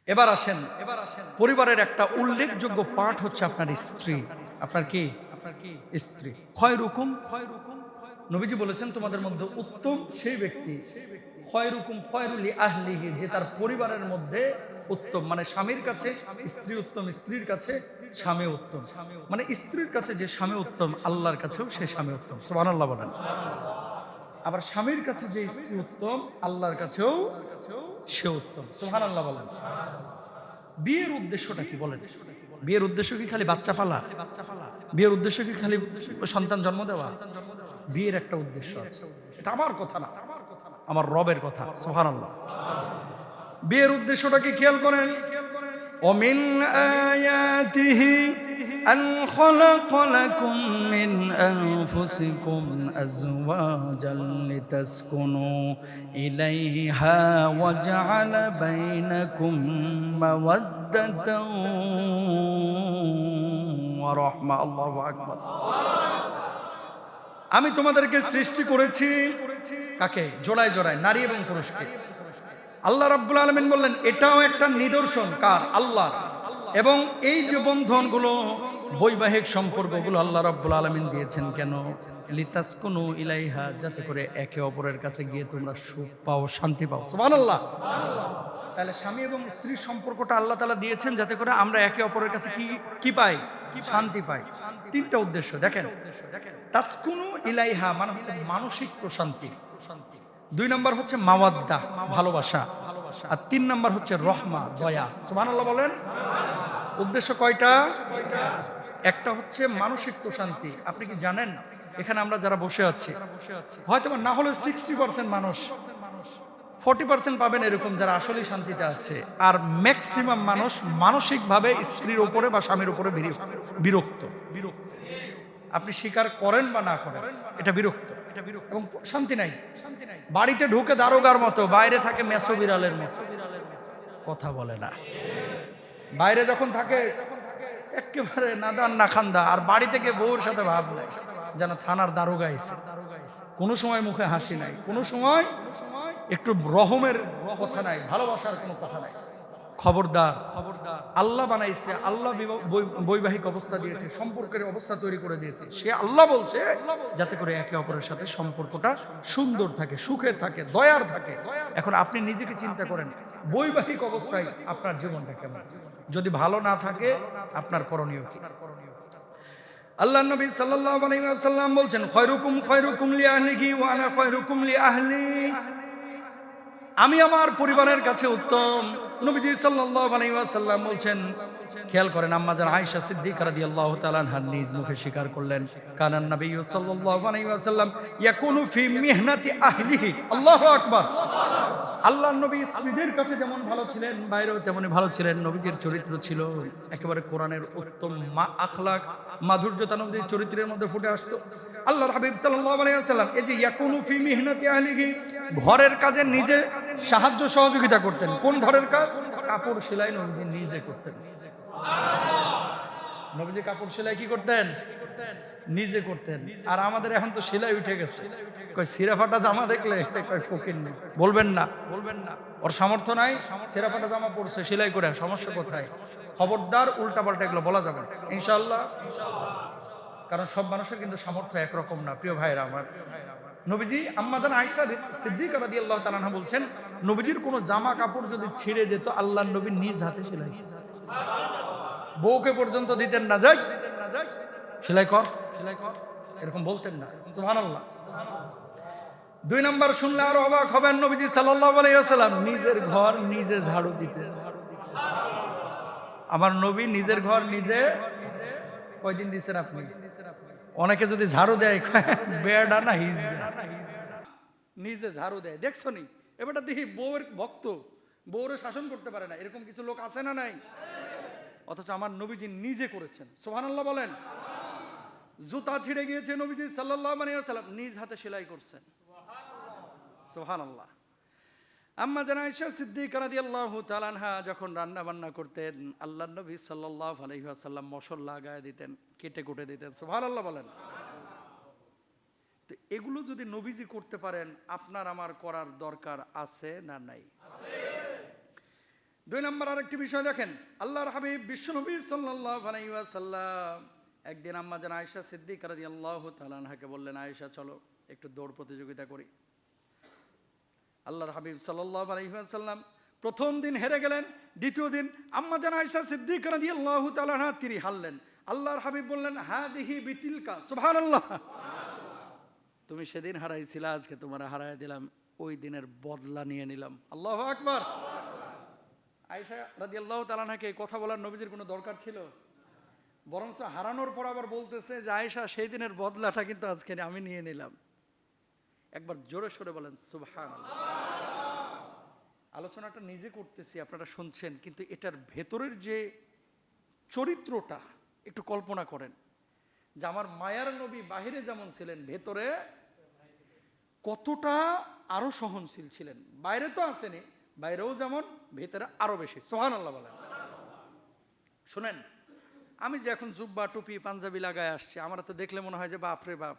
এবার আসেন পরিবারের একটা উল্লেখযোগ্য পার্ট হচ্ছে আপনার স্ত্রী। আপনার কি স্ত্রী। খয়রুকুম, নবীজি বলেছেন তোমাদের মধ্যে উত্তম সেই ব্যক্তি, খয়রুকুম খয়রুলি আহলিহি, যে তার পরিবারের মধ্যে উত্তম। মানে স্বামীর কাছে স্ত্রী উত্তম, স্ত্রীর কাছে স্বামী উত্তম। মানে স্ত্রীর কাছে যে স্বামী উত্তম, আল্লাহর কাছেও সে স্বামী উত্তম। সুবহানাল্লাহ বলেন। আবার স্বামীর কাছে যে স্ত্রী উত্তম, আল্লাহর কাছেও সে উত্তম। সুবহানাল্লাহ বলেন। বিয়ের উদ্দেশ্যটা কি বলেন? বিয়ের উদ্দেশ্য কি খালি বাচ্চা পালা? বিয়ের উদ্দেশ্য কি খালি সন্তান জন্ম দেওয়া? বিয়ের একটা উদ্দেশ্য আছে। এটা আমার কথা না, আমার রবের কথা। সুবহানাল্লাহ। বিয়ের উদ্দেশ্যটা কি খেয়াল করেন। ومن آياته أن خلق لكم من أنفسكم أزواجا لتسكنوا إليها وجعل بينكم مودة ورحمة الله أكبر। আমি তোমাদেরকে সৃষ্টি করেছি কাকে? জোড়ায় জোড়ায়, নারী এবং পুরুষকে। আল্লাহ রাব্বুল আলামিন বললেন এটাও একটা নিদর্শন কার? আল্লাহর। এবং এই যে বন্ধনগুলো, বৈবাহিক সম্পর্কগুলো আল্লাহ রাব্বুল আলামিন দিয়েছেন কেন? লিতাসকুনু ইলাইহা, যাতে করে একে অপরের কাছে গিয়ে তোমরা সুখ পাও, শান্তি পাও। সুবহানাল্লাহ। তাহলে স্বামী এবং স্ত্রীর সম্পর্কটা আল্লাহ তাআলা দিয়েছেন যাতে করে আমরা একে অপরের কাছে কি পাই? শান্তি পাই। তিনটা উদ্দেশ্য দেখেন। তাসকুনু ইলাইহা মানে হচ্ছে মানসিক প্রশান্তি। দুই নম্বর হচ্ছে মাওয়াদ্দা, ভালোবাসা। আর তিন নম্বর হচ্ছে রহমা, দয়া। সুবহানাল্লাহ বলেন। উদ্দেশ্য কয়টা? একটা হচ্ছে মানসিক প্রশান্তি। আপনি কি জানেন এখানে আমরা যারা বসে আছি, হয়তো না হলে 60% মানুষ, 40% পাবেন এরকম যারা আসলেই শান্তিতে আছে। আর ম্যাক্সিমাম মানুষ মানসিকভাবে স্ত্রীর উপরে বা স্বামীর উপরে বিরক্ত। আপনি স্বীকার করেন বা না করেন, এটা বিরক্ত এবং শান্তি নাই। বাড়িতে ঢুকে দারোগার মতো, বাইরে থাকে মেসো বিড়ালের মতো, কথা বলে না। বাইরে যখন থাকে একেবারে নাদান না খান্দা, আর বাড়ি থেকে বউর সাথে ভাব নাই, যেন থানার দারোগা এসে। কোনো সময় মুখে হাসি নাই, কোনো সময় একটু রহমের কথা নাই, ভালোবাসার কোনো কথা নাই। খবরদার, আল্লাহ বানাইছে, আল্লাহ বৈবাহিক অবস্থা দিয়েছে, সম্পর্কের অবস্থা তৈরি করে দিয়েছে। সে আল্লাহ বলছে যাতে করে একে অপরের সাথে সম্পর্কটা সুন্দর থাকে, সুখে থাকে, দয়ার থাকে। এখন আপনি নিজেকে চিন্তা করেন, বৈবাহিক অবস্থায় আপনার জীবনটা কেমন? যদি ভালো না থাকে আপনার করণীয় কি? আল্লাহ নবী সাল্লাল্লাহু আলাইহি ওয়াসাল্লাম বলছেন খয়রুকুম খয়রুকুম লিআহলিহি ওয়া আনা খয়রুকুম লিআহলি। আমি আমার পরিবারের কাছে উত্তম। নবীজি সাল্লাল্লাহু আলাইহি ওয়াসাল্লাম বলছেন, খেয়াল করেন, আম্মা জান আয়েশা সিদ্দিকা রাদিয়াল্লাহু তাআলা আনহা নিজ মুখে স্বীকার করলেন, কানান নবী সাল্লাল্লাহু আলাইহি ওয়াসাল্লাম ইয়াকুনু ফি মিহনাতি আহলিহি। আল্লাহু আকবার। আল্লাহর নবী স্ত্রীদের কাছে যেমন ভালো ছিলেন, বাইরেও তেমনি ভালো ছিলেন। নবীজির চরিত্র ছিল একেবারে কোরআনের উত্তম আখলাক, মাধুর্যতা নবীর চরিত্রের মধ্যে ফুটে আসতো। আল্লাহর হাবিব সাল্লাল্লাহু আলাইহি ওয়াসাল্লাম এই যে ইয়াকুনু ফি মিহনাতি আহলিহি, ঘরের কাজে নিজে সাহায্য সহযোগিতা করতেন। কোন ঘরের কাজ? কাপড় সেলাই নবীজি নিজে করতেন। নবীজি কাপড় সেলাই কি করতেন? নিজে করতেন। আর আমাদের এখন তো সেলাই উঠে গেছে, কই সিরা ফাটা জামা দেখলে ফকির নেই, বলবেন না, ওর সামর্থ্য নাই, সিরা ফাটা জামা পরছে, সেলাই করে, সমস্যা কোথায়? খবরদার, উল্টাপাল্টা এগুলো বলা যাবে না ইনশাআল্লাহ। কারণ সব মানুষের কিন্তু সামর্থ্য একরকম না, প্রিয় ভাইরা আমার। নবীজি আম্মা জান আয়েশা সিদ্দিকা রাদিয়াল্লাহু তাআলা আনহা বলছেন, নবীজির কোনো জামা কাপড় যদি ছিঁড়ে যেত, আল্লাহর নবী নিজ হাতে সেলাই, বউকে পর্যন্ত দিতেন না, যাই সেলাই কর, এরকম বলতেন না। সুবহানাল্লাহ। দুই নাম্বার শুনলে আরো অবাক হবেন, নবীজি সাল্লাল্লাহু আলাইহি ওয়াসাল্লাম নিজের ঘর নিজে ঝাড়ু দিতেন। আমার নবী নিজের ঘর নিজে কয়দিন দিয়েছেন আপনি? অনেকে যদি ঝাড়ু দেয় বেড়া না হিজড়া, নিজে ঝাড়ু দেয়। দেখছো নি এবারটা দেখি বউয়ের ভক্ত, বউরে শাসন করতে পারে না, এরকম কিছু লোক আছে না নাই? অথচ আমার নবীজি নিজে করেছেন। সুবহানাল্লাহ বলেন। জুতা ছিঁড়ে গিয়েছে, নবীজি সাল্লাল্লাহু আলাইহি ওয়াসাল্লাম নিজ হাতে সেলাই করছেন। সুবহানাল্লাহ। আম্মা জান আয়েশা সিদ্দিকা রাদিয়াল্লাহু তাআলা আনহা যখন রান্না বান্না করতেন, আল্লাহর নবী সাল্লাল্লাহু আলাইহি ওয়াসাল্লাম মশলা লাগায় দিতেন, কেটে কুটে দিতেন। সুবহানাল্লাহ বলেন। তো এগুলো যদি নবীজি করতে পারেন, আপনার আমার করার দরকার আছে না নাই? দুই নম্বর আরেকটি বিষয় দেখেন, আল্লাহর হাবিব বিশ্বনবী সাল্লাল্লাহু আলাইহি ওয়াসাল্লাম একদিন আম্মা জান আয়েশা সিদ্দিকা রাদিয়াল্লাহু তাআলা আনহাকে বললেন, আয়েশা চলো একটু দৌড় প্রতিযোগিতা করি। আল্লাহর হাবিব সাল্লাল্লাহু আলাইহি ওয়াসাল্লাম প্রথম দিন হেরে গেলেন, দ্বিতীয় দিন আম্মা জান আয়েশা সিদ্দিকা রাদিয়াল্লাহু তাআলা আনহা তিনি হারলেন। আল্লাহর হাবিব বললেন, হাদিহি বিতিলকা, সুবহানাল্লাহ, তুমি সেদিন হারাইছিলা, আজকে তোমার হারাই দিলাম, ওই দিনের বদলা নিয়ে নিলাম। আল্লাহু আকবার। আয়েশা রাদিয়াল্লাহু তাআলা আনহাকে কথা বলার নবীজির কোনো দরকার ছিল? বরঞ্চ হারানোর পর আবার বলতেছে যে আয়েশা সেই দিনের বদলাটা কিন্তু আজকে আমি নিয়ে নিলাম। একবার জোরে সোরে বলেন সুবহানাল্লাহ। আলোচনাটা নিজে করতেছি, আপনারা শুনছেন, কিন্তু এটার ভেতরের যে চরিত্রটা একটু কল্পনা করেন, যে আমার মায়ার নবী বাহিরে যেমন ছিলেন, ভেতরে কতটা আরো সহনশীল ছিলেন। বাইরে তো আসেনি, বাইরেও যেমন, ভেতরে আরো বেশি। সুবহানাল্লাহ বলেন। শুনেন, আমি যে এখন জুব্বা টুপি পাঞ্জাবি লাগায় আসছি, আমার তো দেখলে মনে হয় যে বাপ রে বাপ,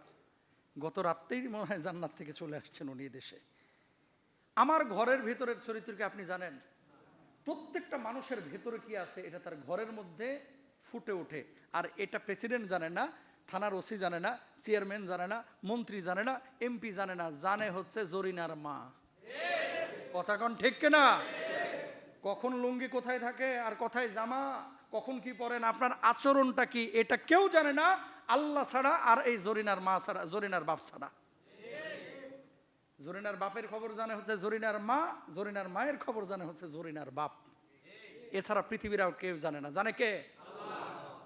গত রাত্রেই মনে হয় জান্নাত থেকে চলে আসছেন উনি দেশে। আমার ঘরের ভেতরের চরিত্রকে আপনি জানেন? প্রত্যেকটা মানুষের ভেতরে কি আছে এটা তার ঘরের মধ্যে ফুটে ওঠে। আর এটা প্রেসিডেন্ট জানে না, থানার ওসি জানে না, চেয়ারম্যান জানে না, মন্ত্রী জানে না, এমপি জানে না, জানে হচ্ছে জরিনার মা। কথা কোন ঠিক কিনা? কখন লুঙ্গি কোথায় থাকে আর কোথায় জামা, কখন কি পরেন, আপনার আচরণটা কি, এটা কেউ জানে না আল্লাহ ছাড়া, আর এই জরিনার মা ছাড়া, জরিনার বাপ ছাড়া। জরিনার বাপের খবর জানে হচ্ছে জরিনার মা, জরিনার মায়ের খবর জানে হচ্ছে জরিনার বাপ। এছাড়া পৃথিবীর আর কেউ জানে না। জানে কে?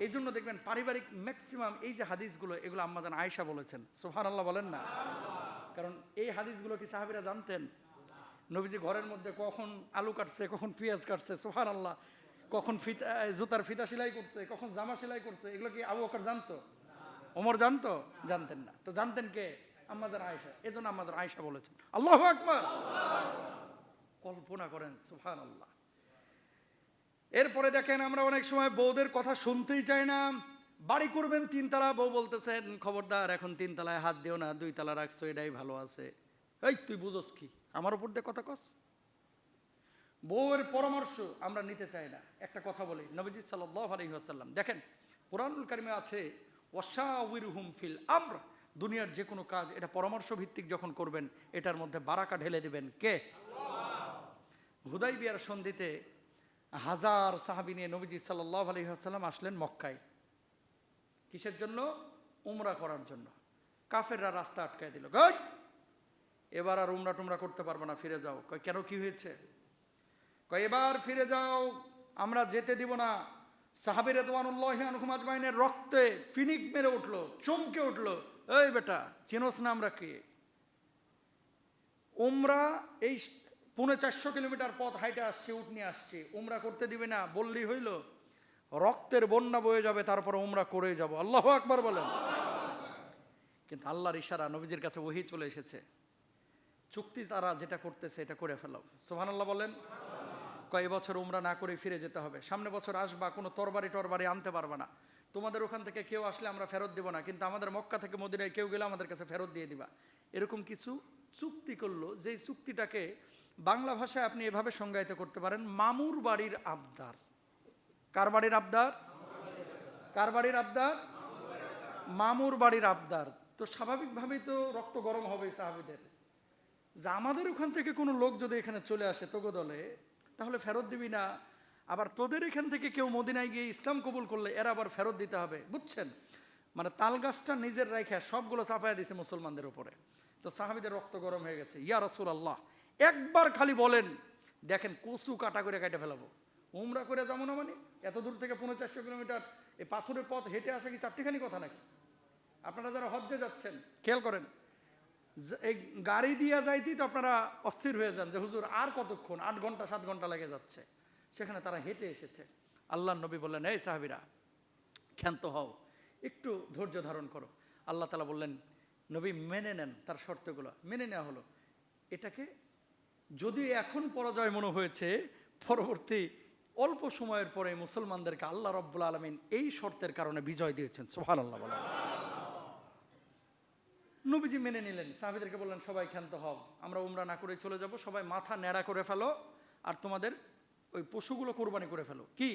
এই জন্য দেখবেন পারিবারিক ম্যাক্সিমাম এই যে হাদিসগুলো, এগুলো আম্মা জান আয়েশা বলেছেন। সুবহানাল্লাহ বলেন না? কারণ এই হাদিসগুলো কি সাহাবীরা জানতেন? নবীজি ঘরের মধ্যে কখন আলু কাটছে, কখন পেঁয়াজ কাটছে, সুবহানাল্লাহ, কখন ফিতা, জুতার ফিতা সেলাই করছে, কখন জামা সেলাই করছে, এগুলো কি আবু বকর জানতো? ওমর জানতো? জানতেন না। তো জানতেন কে? আম্মা জান আয়েশা। এজন্য আম্মা জান আয়েশা বলেছেন। আল্লাহু আকবার। কল্পনা করেন, সুবহানাল্লাহ। এরপরে দেখেন, আমরা অনেক সময় বউদের কথা শুনতেই চাই না। বাড়ি করবেন তিনতলা, বউ বলতেছেন খবরদার এখন তিনতলায় হাত দিও না, 2 তলা রাখছো, এটাই ভালো আছে। এই তুই বুঝোস কি, আমার উপর দিয়ে কথা কস? বউয়ের পরামর্শ আমরা নিতে চাই না। একটা কথা বলি, নবীজি সাল্লাল্লাহু আলাইহি ওয়াসাল্লাম দেখেন, কুরআনুল কারিমে আছে ওয়াশাউিরহুম ফিল আমর, দুনিয়ার যে কোনো কাজ এটা পরামর্শ ভিত্তিক যখন করবেন, এটার মধ্যে বারাকা ঢেলে দিবেন কে? আল্লাহ। হুদাইবিয়ার সন্ধিতে 1000 সাহাবী নিয়ে নবীজি সাল্লাল্লাহু আলাইহি ওয়াসাল্লাম আসলেন মক্কায়। কিসের জন্য? উমরা করার জন্য। কাফেররা রাস্তা আটকায় দিল, এবার আর উমরা টুমরা করতে পারবো না, ফিরে যাও। কয় কেন, কি হয়েছে? কয় এবার ফিরে যাও, আমরা যেতে দিব না। সাহাবী রাদিয়াল্লাহু আনহুম আজমাইনের রক্তে ফিনিক মেরে উঠলো, চমকে উঠলো, এই বেটা চিনোস না আমরা কে? উমরা এই 450 কিলোমিটার পথ হাইটে আসছে, উট নিয়ে আসছে, উমরা করতে দিবে না বললেই হইল? রক্তের বন্যা বয়ে যাবে, তারপর উমরা করে যাব। আল্লাহু আকবার বলেন। কিন্তু আল্লাহর ইশারা, নবীজির কাছে ওহী চলে এসেছে, চুক্তি তারা যেটা করতেছে এটা করে ফেলাও। সুবহানাল্লাহ বলেন। কয় বছর উমরা না করে ফিরে যেতে হবে, সামনে বছর আসবা, কোনো তরবারি টরবারি আনতে পারবা না, তোমাদের ওখান থেকে কেউ আসলে আমরা ফেরত দেব না, কিন্তু আমাদের মক্কা থেকে মদিনায় কেউ গেলে আমাদের কাছে ফেরত দিয়ে দিবা। এরকম কিছু চুক্তি করলো, যেই চুক্তিটাকে বাংলা ভাষায় আপনি এভাবে সংজ্ঞায়িত করতে পারেন, মামুর বাড়ির আবদার। কার বাড়ির আবদার? কার বাড়ির আবদার? মামুর বাড়ির আবদার। তো স্বাভাবিকভাবেই তো রক্ত গরম হবে সাহাবীদের, যে আমাদের ওখান থেকে কোনো লোক যদি এখানে চলে আসে তোগো দলে, তাহলে ফেরত দিবি না, আবার তোদের এখান থেকে কেউ মদিনায় গিয়ে ইসলাম কবুল করলে এরা আবার ফেরত দিতে হবে। বুঝছেন? মানে তাল গাছটা নিজের রাইখা সবগুলো চাপায়া দিছে মুসলমানদের উপরে। তো সাহাবীদের রক্ত গরম হয়ে গেছে, ইয়া রাসূলুল্লাহ একবার খালি বলেন, দেখেন কচু কাটা করে কেটে ফেলাবো। উমরা করে যাবো না মানে? এত দূর থেকে 450 কিলোমিটার এই পাথরের পথ হেঁটে আসা কি চারটিখানি কথা নাকি? আপনারা যারা হজ্জে যাচ্ছেন খেয়াল করেন, এই গাড়ি দিয়া যাইতেই তো আপনারা অস্থির হয়ে যান যে হুজুর আর কতক্ষণ, 8 ঘন্টা 7 ঘন্টা লেগে যাচ্ছে। সেখানে তারা হেঁটে এসেছে। আল্লাহর নবী বললেন, এই সাহাবীরা ক্ষান্ত হও, একটু ধৈর্য ধারণ করো। আল্লাহ তাআলা বললেন, নবী মেনে নেন, তার শর্তগুলো মেনে নেওয়া হলো। এটাকে যদি এখন পরাজয় মনে হয়েছে, পরবর্তী অল্প সময়ের পরে মুসলমানদেরকে আল্লাহ রাব্বুল আলামিন এই শর্তের কারণে বিজয় দিয়েছেন। সুবহানাল্লাহ বলেন। নবীজি মেনে নিলেন, সাহাবীদেরকে বললেন, সবাই ক্ষান্ত হও, আমরা উমরা না করে চলে যাব, সবাই মাথা ন্যাড়া করে ফেলো, আর তোমাদের ওই পশুগুলো কোরবানি করে ফেলো। কি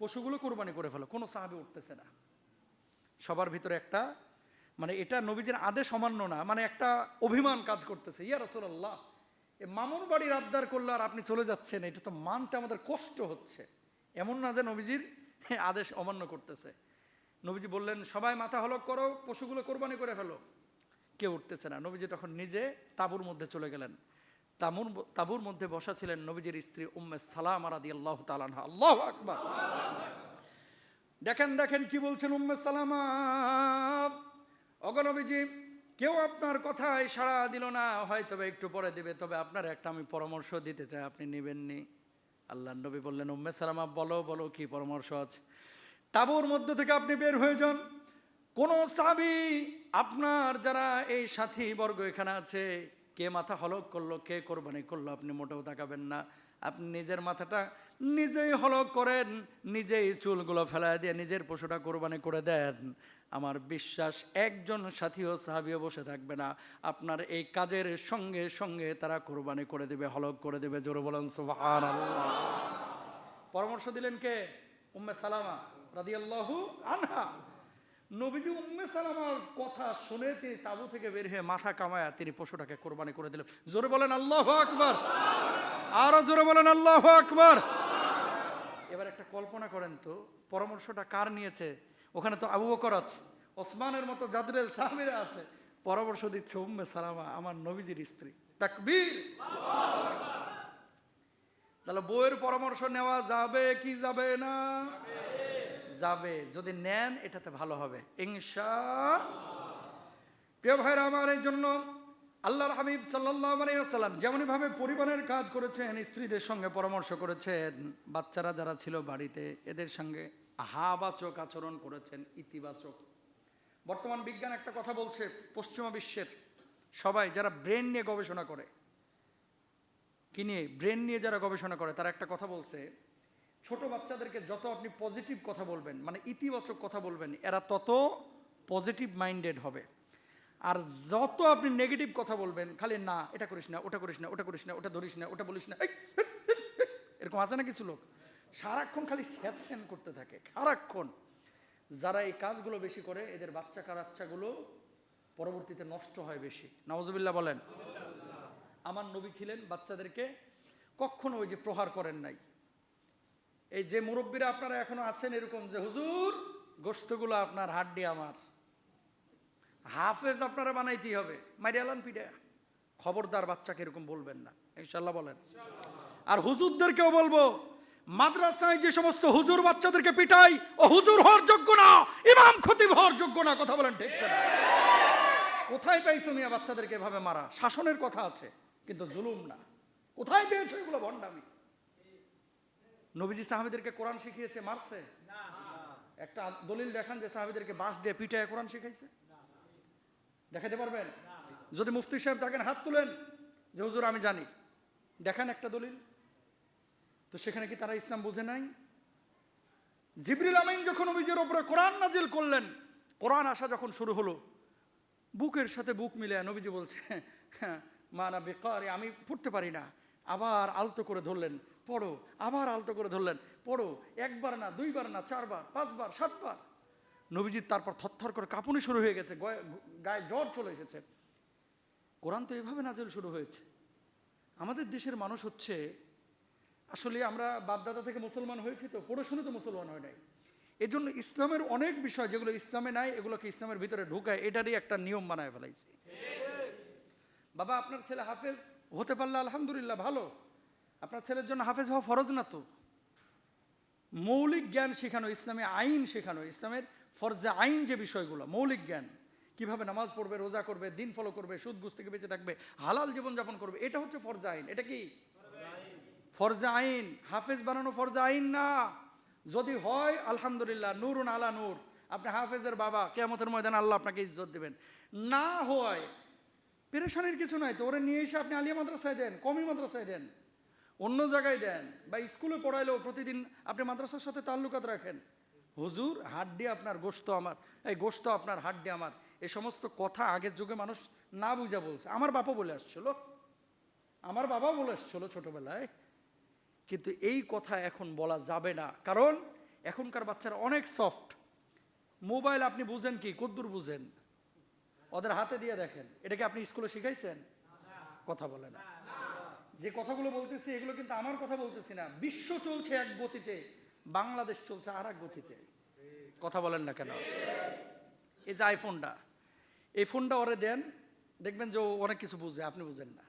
পশুগুলো কোরবানি করে ফেলো। কোনো সাহাবী উঠতেছে না। সবার ভিতরে একটা মানে এটা নবীজির আদেশ অমান্য না, মানে একটা অভিমান কাজ করতেছে। ইয়া রাসূলুল্লাহ, এ মামুন বাড়ির আবদার করলো আর আপনি চলে যাচ্ছেন, এটা তো মানতে আমাদের কষ্ট হচ্ছে। এমন না যে নবীজির আদেশ অমান্য করতেছে। নবীজি বললেন সবাই মাথা হলক করো, পশুগুলো কোরবানি করে ফেলো। কেউ উঠতেছে না। নবীজি তখন নিজে তাঁবুর মধ্যে চলে গেলেন। তাঁবুর মধ্যে বসা ছিলেন নবীজির স্ত্রী উম্মে সালামা রাদিয়াল্লাহু তাআলা আনহা। আল্লাহু আকবার। দেখেন দেখেন কি বলছেন উম্মে সালামা, ওগো নবীজি, কেউ আপনার কথায় সাড়া দিল না, হয়তো একটু পরে দিবে, তবে আপনার একটা আমি পরামর্শ দিতে চাই, আপনি নেবেননি? আল্লাহর নবী বললেন উম্মে সালামা, বলো বলো কি পরামর্শ আছে। তাঁবুর মধ্য থেকে আপনি বের হয়ে যান। কোন সাহাবী আপনার যারা এই সাথী বর্গ এখানে আছে, কে মাথা হলক করলো, কে কোরবানি করলো, আপনি মোটেও তাকাবেন না। আপনি নিজের মাথাটা নিজেই হলক করেন, নিজেই চুলগুলো ফেলায় দিয়ে নিজের পশুটা কোরবানি করে দেন। আমার বিশ্বাস একজন সাথীও সাহাবীও বসে থাকবে না, আপনার এই কাজের সঙ্গে সঙ্গে তারা কোরবানি করে দেবে, হলক করে দেবে। জোরে বলেন সুবহানাল্লাহ। পরামর্শ দিলেন কে? উম্মে সালামা রাদিয়াল্লাহু আনহা। নবীজি উম্মে সালামার কথা শুনে তিনি তাঁবু থেকে বের হয়ে মাথা কামায়া তিনি পশুটাকে কোরবানি করে দিলেন। জোরে বলেন আল্লাহু আকবার। আরো জোরে বলেন আল্লাহু আকবার। এবার একটা কল্পনা করেন তো, পরামর্শটা কার নিয়েছে? ওখানে তো আবু বকর আছে, ওসমানের মতো জাদরেল সাহাবীরা আছে, পরামর্শ দিচ্ছে উম্মে সালামা, আমার নবীজির স্ত্রী। তাকবীর। তাহলে বউয়ের পরামর্শ নেওয়া যাবে কি যাবে না? যাবে। যদি নেন এটাতে ভালো হবে ইনশাআল্লাহ। প্রিয় ভাইরা আমার, এই জন্য আল্লাহর হাবিব সাল্লাল্লাহু আলাইহি ওয়াসাল্লাম যেমনই ভাবে পরিবারের কাজ করেছেন, স্ত্রীদের সঙ্গে পরামর্শ করেছেন, বাচ্চারা যারা ছিল বাড়িতে এদের সঙ্গে হাবাচক আচরণ করেছেন, ইতিবাচক। বর্তমান বিজ্ঞান একটা কথা বলছে, পশ্চিমা বিশ্বের সবাই যারা ব্রেন নিয়ে গবেষণা করে, কি নিয়ে? ব্রেন নিয়ে যারা গবেষণা করে, তারা একটা কথা বলছে, ছোট বাচ্চাদেরকে যত আপনি পজিটিভ কথা বলবেন, মানে ইতিবাচক কথা বলবেন, এরা তত পজিটিভ মাইন্ডেড হবে। আর যত আপনি নেগেটিভ কথা বলবেন, খালি না এটা করিস না, ওটা করিস না, ওটা করিস না, ওটা ধরিস না, ওটা বলিস না, এরকম আছে না কিছু লোক, সারাক্ষণ খালি স্যাপসেন করতে থাকে সারাক্ষণ। যারা এই কাজগুলো বেশি করে, এদের বাচ্চা কাচ্চাগুলো পরবর্তীতে নষ্ট হয় বেশি। নাউজুবিল্লাহ বলেন। আমার নবী ছিলেন বাচ্চাদেরকে কখনো ওই যে প্রহার করেন নাই। এই যে মুরব্বীরা আপনারা এখনো আছেন এরকম, যে হুজুর গোশতগুলো আপনার, হাড্ডি আমার, হাফেজ আপনারা বানাইতেই হবে, মারিয়ালান পিডা, খবরদার বাচ্চাকে এরকম বলবেন না, ইনশাআল্লাহ বলেন। আর হুজুরদেরকেও বলবো, মাদ্রাসায় যে সমস্ত হুজুর বাচ্চাদেরকে পিটাই, ও হুজুর হওয়ার যোগ্য না, ইমাম খতিব হওয়ার যোগ্য না। কথা বলেন ঠিক করে? কোথায় পাইছো মিয়া বাচ্চাদেরকে এভাবে মারা? শাসনের কথা আছে কিন্তু জুলুম না। কোথায় পেয়েছো এগুলো? ভণ্ডামি। নবীজি সাহাবীদেরকে কোরআন শিখিয়েছে, মারছে? একটা দলিল দেখান যে সাহাবীদেরকে বাঁশ দিয়ে পিটায় কোরআন শিখাইছে? দেখাতে পারবেন? যদি মুফতি সাহেব থাকেন হাত তুলেন যে হুজুর আমি জানি, দেখান একটা দলিল। তো সেখানে কি তারা ইসলাম বুঝে নাই? জিবরিল আমিন যখন নবীজির উপরে কোরআন নাজিল করলেন, কোরআন আসা যখন শুরু হলো, বুকের সাথে বুক মিলে নবীজি বলছে মানা বেকারি, আমি পড়তে পারি না। আবার আলতো করে ধরলেন, পড়ো। আবার আলতো করে ধরলেন, পড়ো। একবার না, দুইবার না, চারবার, পাঁচবার, সাতবার। নবীজির তারপর থরথর করে কাঁপুনি শুরু হয়ে গেছে, গায়ে জ্বর চলে এসেছে। কোরআন তো এভাবে নাজিল শুরু হয়েছে। আমাদের দেশের মানুষ হচ্ছে, আসলে আমরা বাপদাদা থেকে মুসলমান হয়েছি, তো পড়ে শুনে তো মুসলমান হয় নাই। এই জন্য ইসলামের অনেক বিষয় যেগুলো ইসলামে নাই, এগুলোকে ইসলামের ভিতরে ঢুকায়, এটারই একটা নিয়ম বানায় ফেলাইছি। বাবা আপনার ছেলে হাফেজ হতে পারলে আলহামদুলিল্লাহ ভালো, আপনার ছেলের জন্য হাফেজ হওয়া ফরজ না তো। মৌলিক জ্ঞান শেখানো, ইসলামে আইন শেখানো, ইসলামের ফরজে আইন যে বিষয়গুলো, মৌলিক জ্ঞান, কিভাবে নামাজ পড়বে, রোজা করবে, দিন ফলো করবে, সুদ ঘুষ থেকে বেঁচে থাকবে, হালাল জীবনযাপন করবে, এটা হচ্ছে ফরজে আইন। এটা কি ফরজে আইন? হাফেজ বানানো ফরজে আইন না। যদি হয় আলহামদুলিল্লাহ, নূরুন আলা নূর, আপনি হাফেজের বাবা, কিয়ামতের ময়দানে আল্লাহ আপনাকে ইজ্জত দেবেন। না হয় পেরেশানির কিছু নাই তো, ওরে নিয়ে এসে আপনি আলিয়া মাদ্রাসায় দেন, কমি মাদ্রাসায় দেন, অন্য জায়গায় দেন, বা স্কুলে পড়াইলেও প্রতিদিন আপনি মাদ্রাসার সাথে তাল্লুকাত রাখেন। হুজুর হাড্ডি আপনার, গোশত আমার, এই গোশত আপনার, হাড্ডি আমার, এই সমস্ত কথা আগের যুগে মানুষ না বুঝা বলছে। আমার বাবা বলে আসছিল, আমার বাবা বলে আসছিল ছোটবেলায়, কিন্তু এই কথা এখন বলা যাবে না, কারণ এখনকার বাচ্চারা অনেক সফট। মোবাইল আপনি বুঝেন কি, কদ্দুর বুঝেন? ওদের হাতে দিয়ে দেখেন। এটাকে আপনি স্কুলে শিখাইছেন? কথা বলে না। যে কথাগুলো বলতেছি এগুলো কিন্তু আমার কথা বলতেছি না। বিশ্ব চলছে এক গতিতে, বাংলাদেশ চলছে আর এক গতিতে। কথা বলেন না কেন? এই যে আইফোনটা, এই ফোনটা ওরে দেন, দেখবেন যে ও অনেক কিছু বুঝে, আপনি বুঝেন না।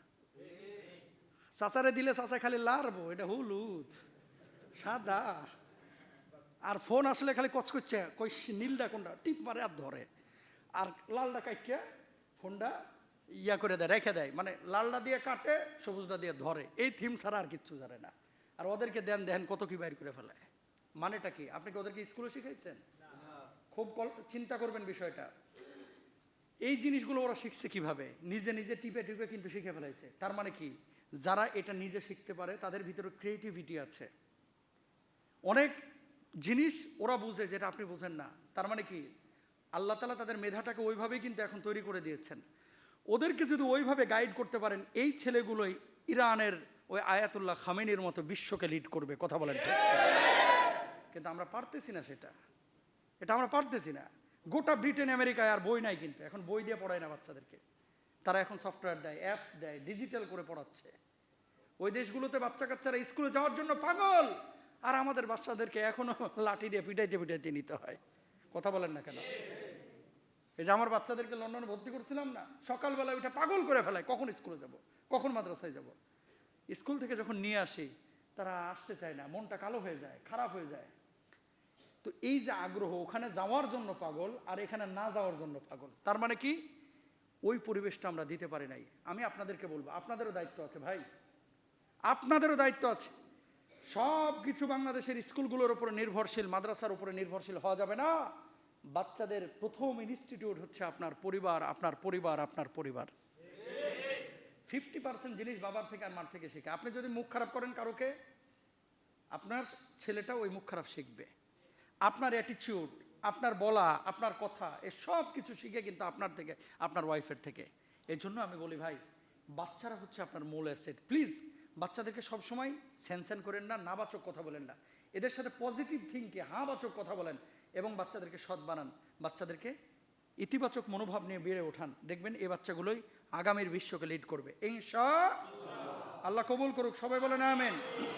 চাচারে দিলে চাচা খালি লারবো, এটা হলুদ সাদা, আর ফোন আসলে খালি কচ করছে, কই নীলটা কোনটা টিপ মারে আর ধরে, আর লালটা কাটছে ফোনটা ইয়া করে দেয়, রেখে দেয়, মানে লালটা দিয়ে কাটে, সবুজটা দিয়ে ধরে। এই থিম ছাড়া আর কিচ্ছু জানে না। আর ওদেরকে দেন কত কি বাইর করে ফেলে। মানেটা কি? আপনি কি ওদেরকে স্কুলে শিখাইছেন? খুব চিন্তা করবেন বিষয়টা। এই জিনিসগুলো ওরা শিখছে কিভাবে? নিজে নিজে টিপে টিপে কিন্তু শিখে ফেলাইছে। তার মানে কি, যারা এটা নিজে শিখতে পারে তাদের ভিতরে ক্রিয়েটিভিটি আছে, অনেক জিনিস ওরা বুঝে যেটা আপনি বুঝেন না। তার মানে কি, আল্লাহ তাআলা তাদের মেধাটাকে ওইভাবেই কিন্তু এখন তৈরি করে দিয়েছেন। ওদেরকে যদি ওইভাবে গাইড করতে পারেন, এই ছেলেগুলোই ইরানের ওই আয়াতুল্লাহ খামেনির মতো বিশ্বকে লিড করবে। কথা বলেন ঠিক? কিন্তু আমরা পারতেছি না সেটা, এটা আমরা পারতেছি না। গোটা ব্রিটেন আমেরিকায় আর বই নাই, কিন্তু এখন বই দিয়ে পড়ায় না বাচ্চাদেরকে। তারা এখন সফটওয়্যার দেয়, অ্যাপস দেয়, ডিজিটাল করে পড়াচ্ছে। ওই দেশগুলোতে বাচ্চা কাচ্চারা স্কুলে যাওয়ার জন্য পাগল, আর আমাদের বাচ্চাদেরকে এখনো লাঠি দিয়ে পিটাইতে পিটাইতে নিতে হয়। কথা বলেন না কেন? এই যে আমার বাচ্চাদেরকে লন্ডনে ভর্তি করছিলাম না, সকালবেলা ওইটা পাগল করে ফেলায়, কখন স্কুলে যাব, কখন মাদ্রাসায় যাব। স্কুল থেকে যখন নিয়ে আসি, তারা আসতে চায় না, মনটা কালো হয়ে যায়, খারাপ হয়ে যায়। তো এই যে আগ্রহ, ওখানে যাওয়ার জন্য পাগল আর এখানে না যাওয়ার জন্য পাগল। তার মানে কি, ওই পরিবেশটা আমরা দিতে পারি নাই। আমি আপনাদেরকে বলবো, আপনাদেরও দায়িত্ব আছে ভাই, আপনাদেরও দায়িত্ব আছে। সব কিছু বাংলাদেশের স্কুলগুলোর উপরে নির্ভরশীল, মাদ্রাসার উপরে নির্ভরশীল হওয়া যাবে না। বাচ্চাদের প্রথম ইনস্টিটিউট হচ্ছে আপনার পরিবার, আপনার পরিবার, আপনার পরিবার। 50% জিনিস বাবার থেকে আর মার থেকে শেখে। আপনি যদি মুখ খারাপ করেন কারোকে, আপনার ছেলেটা ওই মুখ খারাপ শিখবে। আপনার অ্যাটিটিউড, আপনার বলা, আপনার কথা, এ সব কিছু শিখে কিন্তু আপনার থেকে, আপনার ওয়াইফের থেকে। এই জন্য আমি বলি ভাই, বাচ্চারা হচ্ছে আপনার মূল অ্যাসেট। প্লিজ বাচ্চাদেরকে সবসময় স্যানস্যান করেন না, নাবাচক কথা বলেন না। এদের সাথে পজিটিভ থিঙ্কে হাবাচক কথা বলেন এবং বাচ্চাদেরকে সৎ বানান, বাচ্চাদেরকে ইতিবাচক মনোভাব নিয়ে বেড়ে ওঠান। দেখবেন এই বাচ্চাগুলোই আগামীর বিশ্বকে লিড করবে ইনশাআল্লাহ। আল্লাহ কবুল করুক, সবাই বলেন আমিন।